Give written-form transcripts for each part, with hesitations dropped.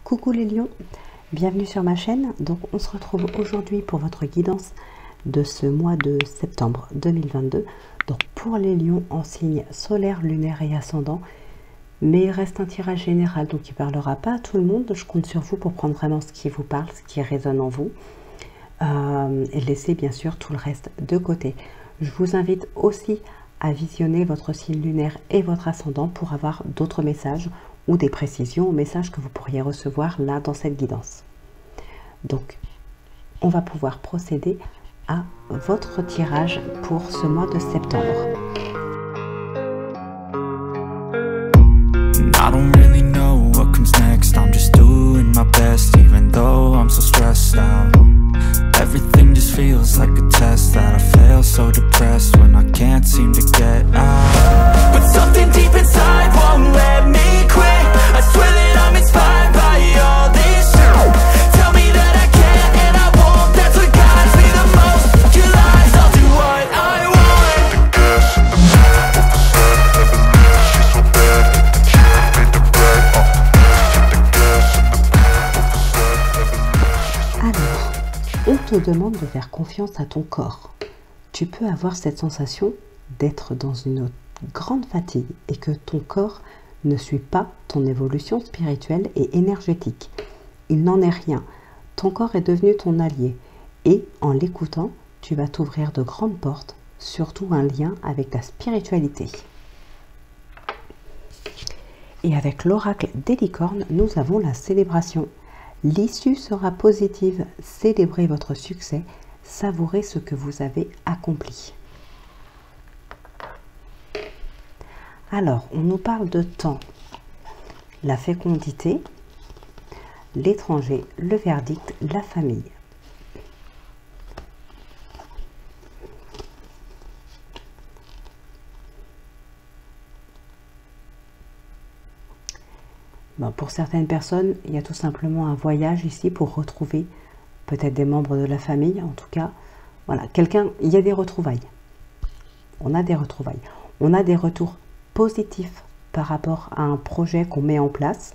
Coucou les lions, bienvenue sur ma chaîne. Donc on se retrouve aujourd'hui pour votre guidance de ce mois de septembre 2022. Donc pour les lions en signe solaire, lunaire et ascendant, mais il reste un tirage général, donc il ne parlera pas à tout le monde. Je compte sur vous pour prendre vraiment ce qui vous parle, ce qui résonne en vous, et laisser bien sûr tout le reste de côté. Je vous invite aussi à visionner votre signe lunaire et votre ascendant pour avoir d'autres messages ou des précisions aux messages que vous pourriez recevoir là dans cette guidance. Donc, on va pouvoir procéder à votre tirage pour ce mois de septembre. I don't really know what comes next. I'm just doing my best, even though I'm so stressed out. Everything just feels like a test that I fail, so depressed when I can't seem to get out. But something deep inside won't let me quit. I swear that I'm inspired by all this shit. Tell me that I can't and I won't. That's what guides me the most. Your lies, I'll do what I want. The gas in the middle of the sun, never knew she's so bad. Hit the gym, made the bread. Hit the gas in the middle of the sun, never knew she's so bad. Alors, on te demande de faire confiance à ton corps. Tu peux avoir cette sensation d'être dans une grande fatigue et que ton corps ne suit pas ton évolution spirituelle et énergétique. Il n'en est rien. Ton corps est devenu ton allié et en l'écoutant, tu vas t'ouvrir de grandes portes, surtout un lien avec ta spiritualité. Et avec l'oracle des licornes, nous avons la célébration. L'issue sera positive. Célébrez votre succès. Savourez ce que vous avez accompli. Alors, on nous parle de temps, la fécondité, l'étranger, le verdict, la famille. Bon, pour certaines personnes, il y a tout simplement un voyage ici pour retrouver peut-être des membres de la famille, en tout cas, voilà, quelqu'un, il y a des retrouvailles. On a des retrouvailles. On a des retours positifs par rapport à un projet qu'on met en place.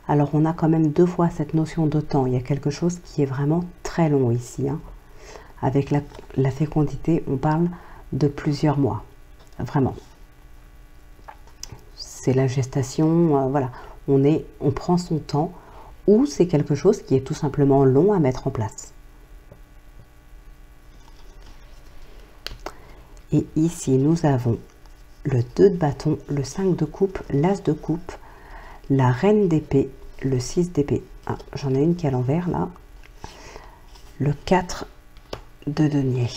Alors, on a quand même deux fois cette notion de temps. Il y a quelque chose qui est vraiment très long ici, hein. Avec la fécondité, on parle de plusieurs mois. Vraiment. C'est la gestation, voilà. On prend son temps, ou c'est quelque chose qui est tout simplement long à mettre en place. Et ici, nous avons le 2 de bâton, le 5 de coupe, l'as de coupe, la reine d'épée, le 6 d'épée. Ah, j'en ai une qui est à l'envers, là. Le 4 de denier.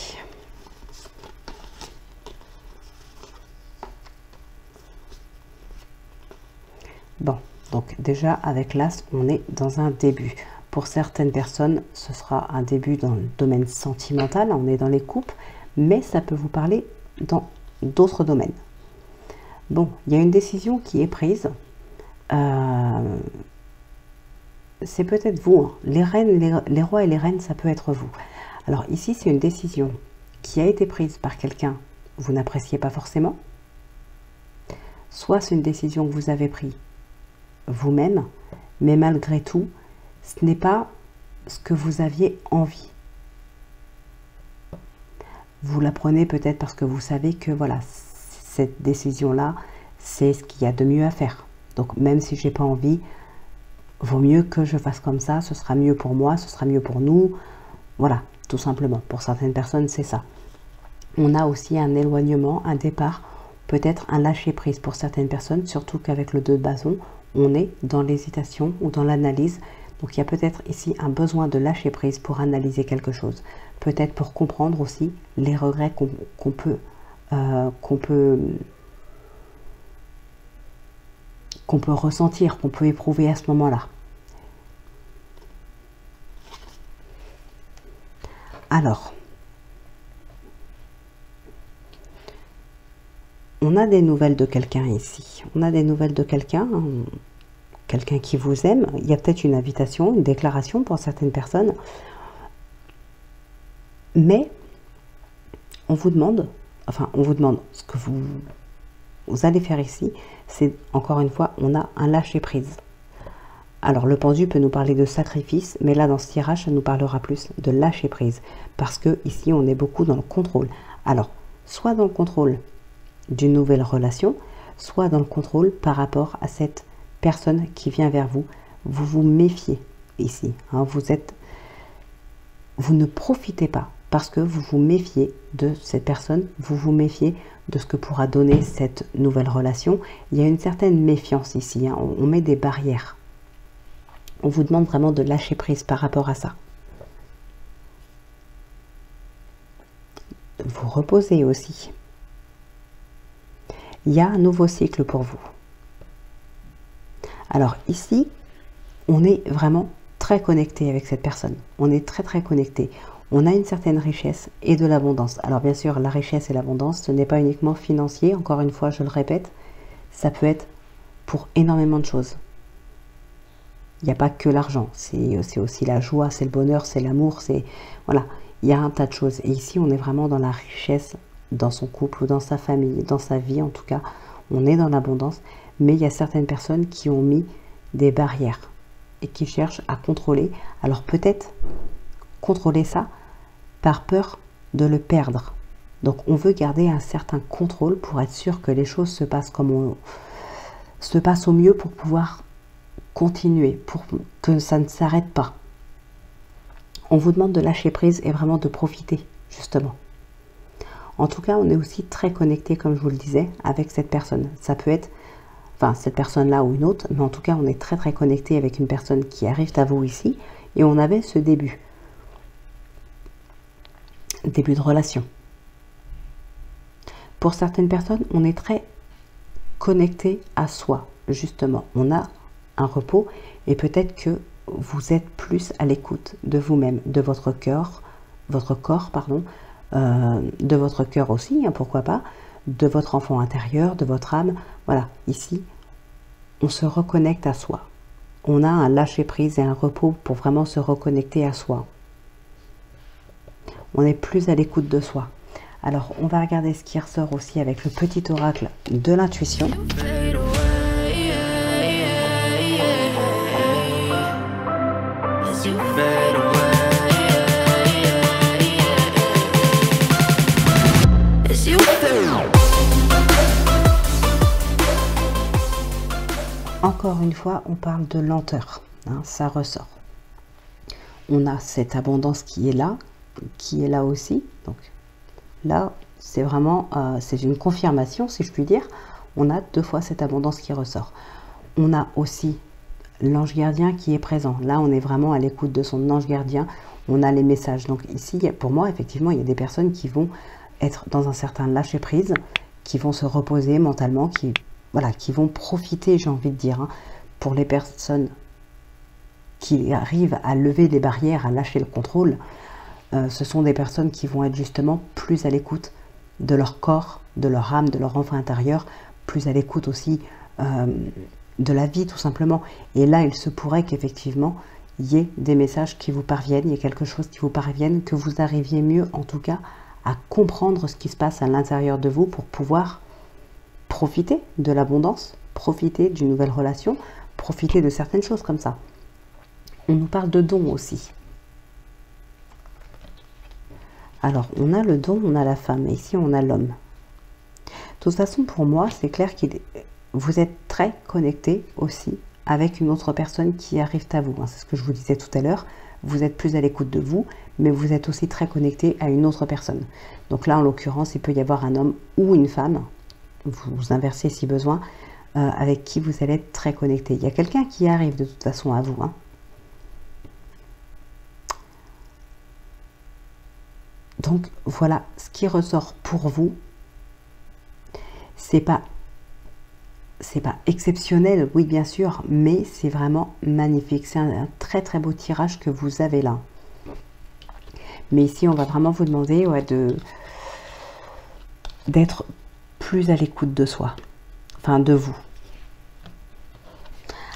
Bon, donc déjà, avec l'as, on est dans un début. Pour certaines personnes, ce sera un début dans le domaine sentimental, on est dans les couples, mais ça peut vous parler dans d'autres domaines. Bon, il y a une décision qui est prise. C'est peut-être vous, hein. Les reines, les rois et les reines, ça peut être vous. Alors ici, c'est une décision qui a été prise par quelqu'un que vous n'appréciez pas forcément. Soit c'est une décision que vous avez prise vous-même, mais malgré tout, ce n'est pas ce que vous aviez envie. Vous la prenez peut-être parce que vous savez que voilà, cette décision-là, c'est ce qu'il y a de mieux à faire. Donc même si j'ai pas envie, vaut mieux que je fasse comme ça, ce sera mieux pour moi, ce sera mieux pour nous. Voilà, tout simplement. Pour certaines personnes, c'est ça. On a aussi un éloignement, un départ, peut-être un lâcher-prise pour certaines personnes, surtout qu'avec le 2 de bâton, on est dans l'hésitation ou dans l'analyse. Donc il y a peut-être ici un besoin de lâcher prise pour analyser quelque chose. Peut-être pour comprendre aussi les regrets qu'on peut ressentir, qu'on peut éprouver à ce moment-là. Alors, on a des nouvelles de quelqu'un ici. On a des nouvelles de quelqu'un, hein, quelqu'un qui vous aime. Il y a peut-être une invitation, une déclaration pour certaines personnes. Mais on vous demande, enfin, on vous demande ce que vous vous allez faire ici, c'est encore une fois, on a un lâcher prise. Alors le pendu peut nous parler de sacrifice, mais là dans ce tirage, ça nous parlera plus de lâcher prise. Parce que ici, on est beaucoup dans le contrôle. Alors, soit dans le contrôle d'une nouvelle relation, soit dans le contrôle par rapport à cette personne qui vient vers vous. Vous vous méfiez ici. Hein, vous ne profitez pas parce que vous vous méfiez de cette personne, vous vous méfiez de ce que pourra donner cette nouvelle relation. Il y a une certaine méfiance ici, hein, on met des barrières. On vous demande vraiment de lâcher prise par rapport à ça. Vous reposez aussi. Il y a un nouveau cycle pour vous. Alors ici, on est vraiment très connecté avec cette personne. On est très connecté. On a une certaine richesse et de l'abondance. Alors bien sûr, la richesse et l'abondance, ce n'est pas uniquement financier. Encore une fois, je le répète, ça peut être pour énormément de choses. Il n'y a pas que l'argent. C'est aussi la joie, c'est le bonheur, c'est l'amour. Voilà, il y a un tas de choses. Et ici, on est vraiment dans la richesse, dans son couple ou dans sa famille, dans sa vie en tout cas. On est dans l'abondance. Mais il y a certaines personnes qui ont mis des barrières et qui cherchent à contrôler. Alors peut-être contrôler ça par peur de le perdre. Donc on veut garder un certain contrôle pour être sûr que les choses se passent se passent au mieux pour pouvoir continuer, pour que ça ne s'arrête pas. On vous demande de lâcher prise et vraiment de profiter, justement. En tout cas, on est aussi très connecté, comme je vous le disais, avec cette personne. Ça peut être, enfin, cette personne-là ou une autre, mais en tout cas, on est très connecté avec une personne qui arrive à vous ici, et on avait ce début de relation. Pour certaines personnes, on est très connecté à soi, justement. On a un repos, et peut-être que vous êtes plus à l'écoute de vous-même, de votre corps, de votre cœur aussi, hein, pourquoi pas, de votre enfant intérieur, de votre âme. Voilà, ici, on se reconnecte à soi. On a un lâcher-prise et un repos pour vraiment se reconnecter à soi. On est plus à l'écoute de soi. Alors, on va regarder ce qui ressort aussi avec le petit oracle de l'intuition. Encore une fois, on parle de lenteur, hein, ça ressort. On a cette abondance qui est là aussi. Donc là, c'est vraiment, c'est une confirmation, si je puis dire. On a 2 fois cette abondance qui ressort. On a aussi l'ange gardien qui est présent. Là, on est vraiment à l'écoute de son ange gardien. On a les messages. Donc ici, pour moi, effectivement, il y a des personnes qui vont être dans un certain lâcher-prise, qui vont se reposer mentalement, qui vont profiter, j'ai envie de dire, hein, pour les personnes qui arrivent à lever les barrières, à lâcher le contrôle. Ce sont des personnes qui vont être justement plus à l'écoute de leur corps, de leur âme, de leur enfant intérieur, plus à l'écoute aussi de la vie tout simplement. Et là, il se pourrait qu'effectivement, il y ait des messages qui vous parviennent, il y ait quelque chose qui vous parvienne, que vous arriviez mieux en tout cas à comprendre ce qui se passe à l'intérieur de vous pour pouvoir profiter de l'abondance, profiter d'une nouvelle relation, profiter de certaines choses comme ça. On nous parle de dons aussi. Alors, on a le don, on a la femme, et ici on a l'homme. De toute façon, pour moi, c'est clair que vous êtes très connecté aussi avec une autre personne qui arrive à vous. C'est ce que je vous disais tout à l'heure. Vous êtes plus à l'écoute de vous, mais vous êtes aussi très connecté à une autre personne. Donc là, en l'occurrence, il peut y avoir un homme ou une femme, vous inversez si besoin, avec qui vous allez être très connecté. Il y a quelqu'un qui arrive de toute façon à vous, hein. Donc voilà ce qui ressort pour vous. C'est pas exceptionnel, oui bien sûr, mais c'est vraiment magnifique. C'est un très beau tirage que vous avez là. Mais ici, on va vraiment vous demander d'être plus à l'écoute de soi, enfin de vous.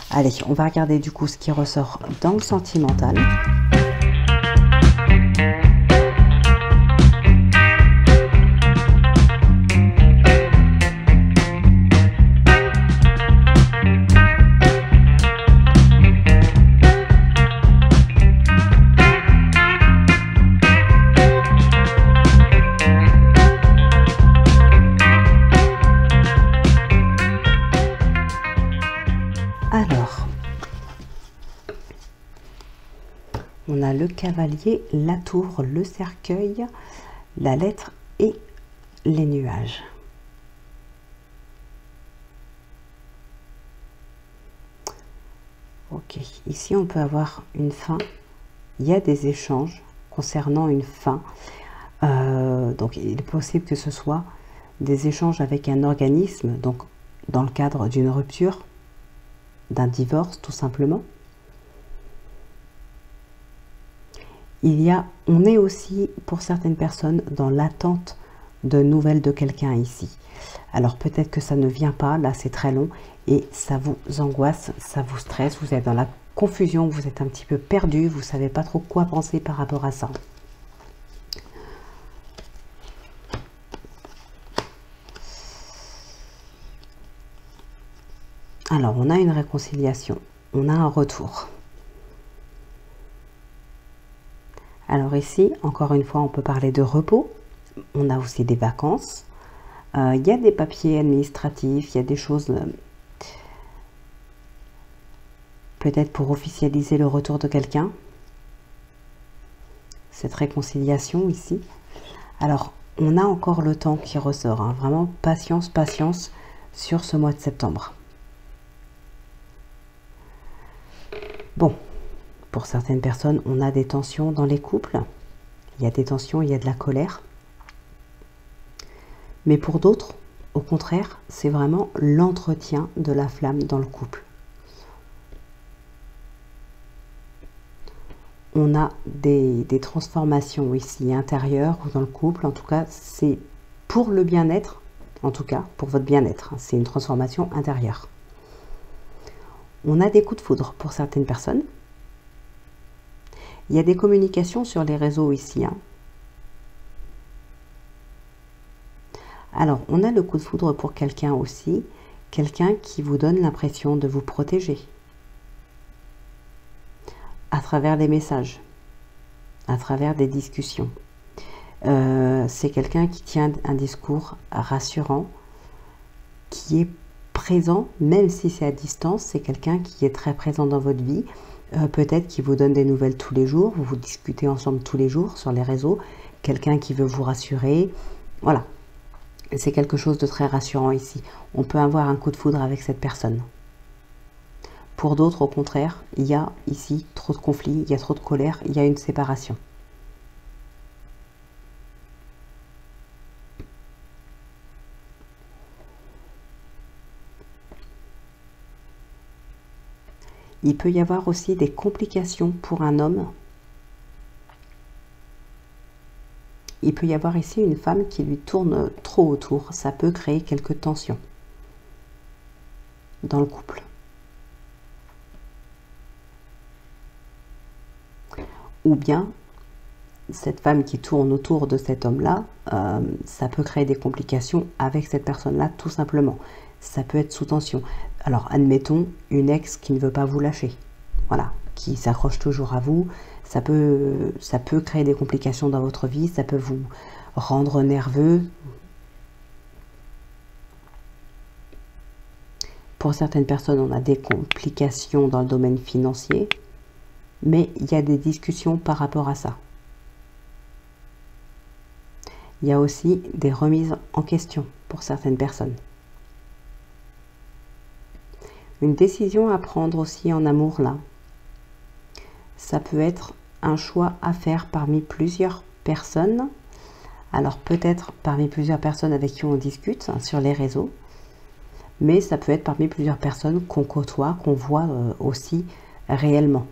Allez, on va regarder du coup ce qui ressort dans le sentimental. Alors, on a le cavalier, la tour, le cercueil, la lettre et les nuages. Ok, ici on peut avoir une fin. Il y a des échanges concernant une fin. Donc il est possible que ce soit des échanges avec un organisme, donc dans le cadre d'une rupture, d'un divorce tout simplement. On est aussi pour certaines personnes dans l'attente de nouvelles de quelqu'un ici. Alors peut-être que ça ne vient pas, là c'est très long et ça vous angoisse, ça vous stresse, vous êtes dans la confusion, vous êtes un petit peu perdu, vous savez pas trop quoi penser par rapport à ça. Alors on a une réconciliation, on a un retour. Alors ici, encore une fois, on peut parler de repos. On a aussi des vacances. Il y a des papiers administratifs, il y a des choses peut-être pour officialiser le retour de quelqu'un. Cette réconciliation ici. Alors, on a encore le temps qui ressort. Hein. Vraiment, patience, patience sur ce mois de septembre. Bon. Pour certaines personnes, on a des tensions dans les couples. Il y a des tensions, il y a de la colère. Mais pour d'autres, au contraire, c'est vraiment l'entretien de la flamme dans le couple. On a des transformations ici intérieures ou dans le couple. En tout cas, c'est pour le bien-être, en tout cas, pour votre bien-être. C'est une transformation intérieure. On a des coups de foudre pour certaines personnes. Il y a des communications sur les réseaux ici. Hein. Alors, on a le coup de foudre pour quelqu'un aussi. Quelqu'un qui vous donne l'impression de vous protéger. À travers des messages. À travers des discussions. C'est quelqu'un qui tient un discours rassurant. Qui est présent, même si c'est à distance. C'est quelqu'un qui est très présent dans votre vie. Peut-être qu'il vous donne des nouvelles tous les jours, vous discutez ensemble tous les jours sur les réseaux, quelqu'un qui veut vous rassurer, voilà. C'est quelque chose de très rassurant ici. On peut avoir un coup de foudre avec cette personne. Pour d'autres, au contraire, il y a ici trop de conflits, il y a trop de colère, il y a une séparation. Il peut y avoir aussi des complications pour un homme. Il peut y avoir ici une femme qui lui tourne trop autour. Ça peut créer quelques tensions dans le couple. Ou bien, cette femme qui tourne autour de cet homme-là, ça peut créer des complications avec cette personne-là, tout simplement. Ça peut être sous tension. Alors, admettons une ex qui ne veut pas vous lâcher. Voilà, qui s'accroche toujours à vous. Ça peut créer des complications dans votre vie. Ça peut vous rendre nerveux. Pour certaines personnes, on a des complications dans le domaine financier. Mais il y a des discussions par rapport à ça. Il y a aussi des remises en question pour certaines personnes. Une décision à prendre aussi en amour, là. Ça peut être un choix à faire parmi plusieurs personnes. Alors peut-être parmi plusieurs personnes avec qui on discute hein, sur les réseaux. Mais ça peut être parmi plusieurs personnes qu'on côtoie, qu'on voit aussi réellement.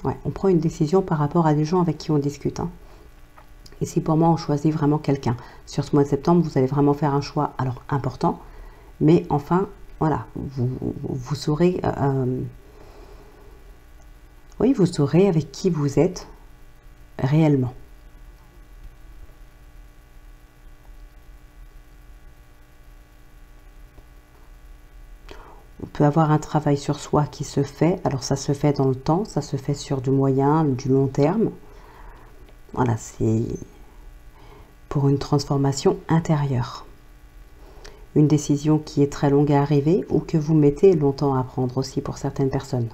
Ouais, on prend une décision par rapport à des gens avec qui on discute. Hein. Ici, pour moi, on choisit vraiment quelqu'un. Sur ce mois de septembre, vous allez vraiment faire un choix, alors important. Mais enfin, voilà, vous saurez... oui, vous saurez avec qui vous êtes réellement. On peut avoir un travail sur soi qui se fait. Alors ça se fait dans le temps, ça se fait sur du moyen, du long terme. Voilà, c'est pour une transformation intérieure. Une décision qui est très longue à arriver ou que vous mettez longtemps à prendre aussi pour certaines personnes.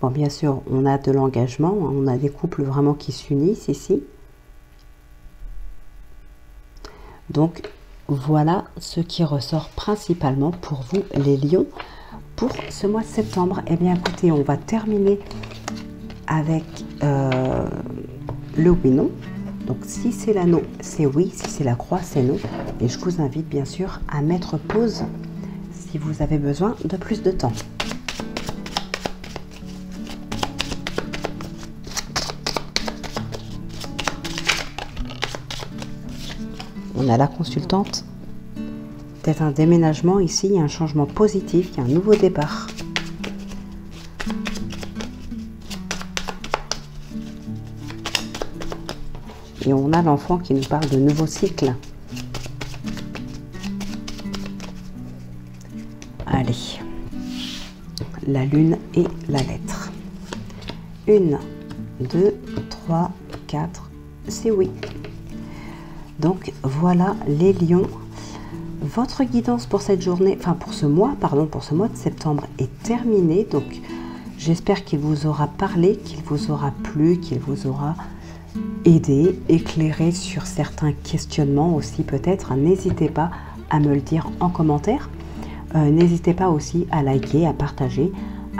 Bon, bien sûr, on a de l'engagement, on a des couples vraiment qui s'unissent ici. Donc, voilà ce qui ressort principalement pour vous, les lions, pour ce mois de septembre. Eh bien, écoutez, on va terminer avec le oui-non. Donc, si c'est l'anneau, c'est oui. Si c'est la croix, c'est non. Et je vous invite, bien sûr, à mettre pause si vous avez besoin de plus de temps. On a la consultante. Peut-être un déménagement ici, il y a un changement positif, il y a un nouveau départ. Et on a l'enfant qui nous parle de nouveaux cycles. Allez, la lune et la lettre. 1, 2, 3, 4, c'est oui. Donc voilà les lions. Votre guidance pour cette journée, enfin pour ce mois, pardon, pour ce mois de septembre est terminée. Donc j'espère qu'il vous aura parlé, qu'il vous aura plu, qu'il vous aura aidé, éclairé sur certains questionnements aussi peut-être. N'hésitez pas à me le dire en commentaire. N'hésitez pas aussi à liker, à partager,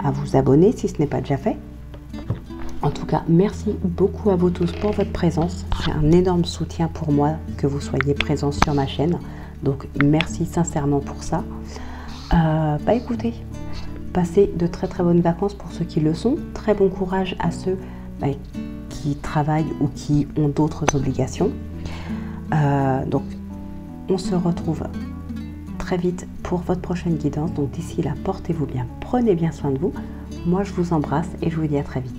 à vous abonner si ce n'est pas déjà fait. En tout cas, merci beaucoup à vous tous pour votre présence. C'est un énorme soutien pour moi que vous soyez présents sur ma chaîne. Donc, merci sincèrement pour ça. Écoutez, passez de très très bonnes vacances pour ceux qui le sont. Très bon courage à ceux qui travaillent ou qui ont d'autres obligations. Donc, on se retrouve très vite pour votre prochaine guidance. Donc, d'ici là, portez-vous bien, prenez bien soin de vous. Moi, je vous embrasse et je vous dis à très vite.